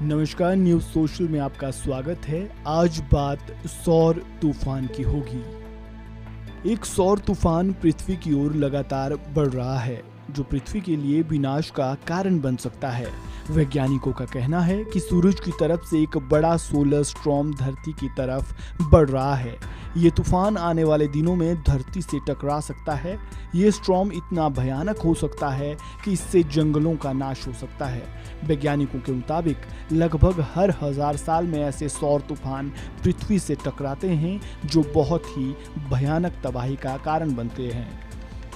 नमस्कार, news social में आपका स्वागत है। आज बात सौर तूफान की होगी। एक सौर तूफान पृथ्वी की ओर लगातार बढ़ रहा है, जो पृथ्वी के लिए विनाश का कारण बन सकता है। वैज्ञानिकों का कहना है कि सूरज की तरफ से एक बड़ा सोलर स्टॉर्म धरती की तरफ बढ़ रहा है। ये तूफान आने वाले दिनों में धरती से टकरा सकता है। ये स्टॉर्म इतना भयानक हो सकता है कि इससे जंगलों का नाश हो सकता है। वैज्ञानिकों के मुताबिक लगभग हर 1000 साल में ऐसे सौर तूफान पृथ्वी से टकराते हैं, जो बहुत ही भयानक तबाही का कारण बनते हैं।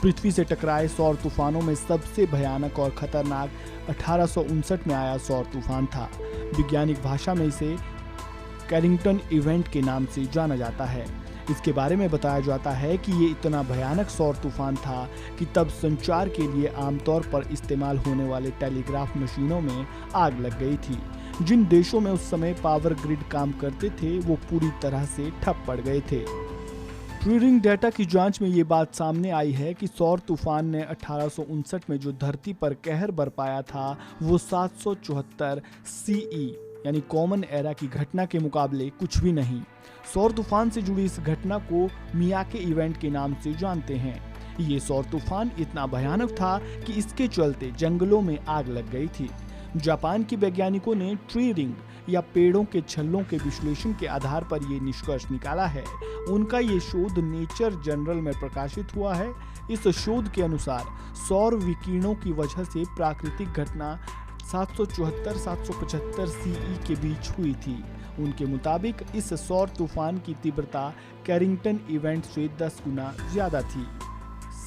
पृथ्वी से टकराए सौर तूफानों में सबसे भयानक और खतरनाक 1859 में आया सौर तूफान था। वैज्ञानिक भाषा में इसे कैरिंगटन इवेंट के नाम से जाना जाता है। इसके बारे में बताया जाता है कि ये इतना भयानक सौर तूफान था कि तब संचार के लिए आमतौर पर इस्तेमाल होने वाले टेलीग्राफ मशीनों में आग लग गई थी। जिन देशों में उस समय पावर ग्रिड काम करते थे, वो पूरी तरह से ठप पड़ गए थे। ट्यूरिंग डेटा की जांच में ये बात सामने आई है कि सौर तूफान ने 1859 में जो धरती पर कहर बरपाया था, वो 774 CE यानी कॉमन एरा की घटना के मुकाबले कुछ भी नहीं। सौर तूफान से जुड़ी इस घटना को मियाके इवेंट के नाम से जानते हैं। ये सौर तूफान इतना भयानक था कि इसके चलते जंगलों में आग लग गई थी। जापान के वैज्ञानिकों ने ट्री रिंग या पेड़ों के छल्लों के विश्लेषण के आधार पर यह निष्कर्ष निकाला है। उनका ये शोध नेचर जर्नल में प्रकाशित हुआ है। इस शोध के अनुसार सौर विकिरणों की वजह से प्राकृतिक घटना 774-775 CE के बीच हुई थी। उनके मुताबिक इस सौर तूफान की तीव्रता कैरिंगटन इवेंट से 10 गुना ज्यादा थी।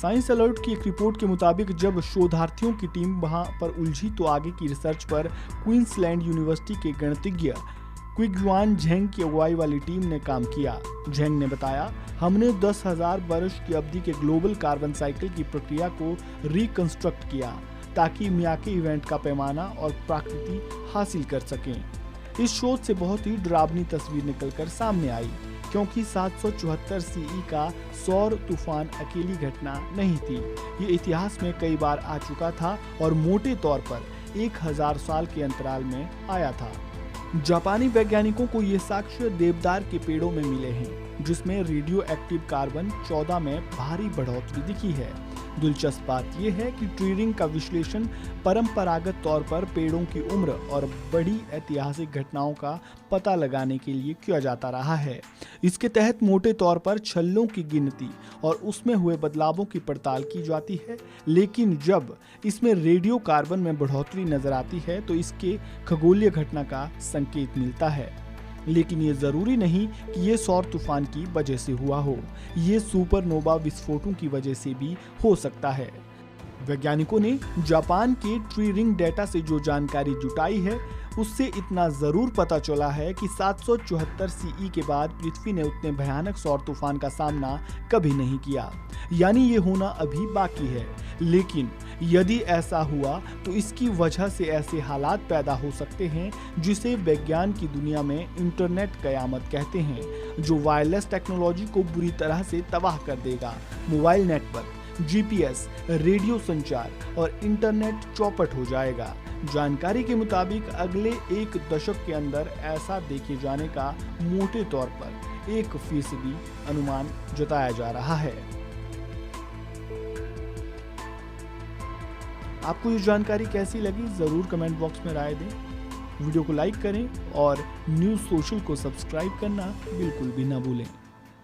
साइंस अलर्ट की एक रिपोर्ट के मुताबिक जब शोधार्थियों की टीम वहां पर उलझी तो आगे की रिसर्च पर क्वींसलैंड यूनिवर्सिटी के गणितज्ञ क्विगयुआन झेंग की अगुवाई वाली टीम ने काम किया। झेंग ने बताया, हमने 10,000 वर्ष की अवधि के ग्लोबल कार्बन साइकिल की प्रक्रिया को रिकंस्ट्रक्ट किया ताकि मियाके इवेंट का पैमाना और प्रकृति हासिल कर सकें। इस शोध से बहुत ही डरावनी तस्वीर निकलकर सामने आई, क्योंकि 774 CE का सौर तूफान अकेली घटना नहीं थी। ये इतिहास में कई बार आ चुका था और मोटे तौर पर 1000 साल के अंतराल में आया था। जापानी वैज्ञानिकों को ये साक्ष्य देवदार के पेड़ों में मिले हैं, जिसमें रेडियो एक्टिव कार्बन 14 में भारी बढ़ोतरी दिखी है। दिलचस्प बात यह है कि ट्यूरिंग का विश्लेषण परंपरागत तौर पर पेड़ों की उम्र और बड़ी ऐतिहासिक घटनाओं का पता लगाने के लिए किया जाता रहा है। इसके तहत मोटे तौर पर छल्लों की गिनती और उसमें हुए बदलावों की पड़ताल की जाती है, लेकिन जब इसमें रेडियो कार्बन में बढ़ोतरी नजर आती है तो इसके खगोलीय घटना का संकेत मिलता है। लेकिन ये जरूरी नहीं कि ये सौर तूफान की वजह से हुआ हो, ये सुपरनोवा विस्फोटों की वजह से भी हो सकता है। वैज्ञानिकों ने जापान के ट्री रिंग डेटा से जो जानकारी जुटाई है, उससे इतना जरूर पता चला है कि 774 CE के बाद पृथ्वी ने उतने भयानक सौर तूफान का सामना कभी नहीं किया, यानी ये होना अभी बाकी है। लेकिन यदि ऐसा हुआ तो इसकी वजह से ऐसे हालात पैदा हो सकते हैं जिसे विज्ञान की दुनिया में इंटरनेट कयामत कहते हैं, जो वायरलेस टेक्नोलॉजी को बुरी तरह से तबाह कर देगा। मोबाइल नेटवर्क, GPS, रेडियो संचार और इंटरनेट चौपट हो जाएगा। जानकारी के मुताबिक अगले 1 दशक के अंदर ऐसा देखे जाने का मोटे तौर पर 1% अनुमान जताया जा रहा है। आपको ये जानकारी कैसी लगी, जरूर कमेंट बॉक्स में राय दें। वीडियो को लाइक करें और न्यूज़ सोशल को सब्सक्राइब करना बिल्कुल भी ना भूलें।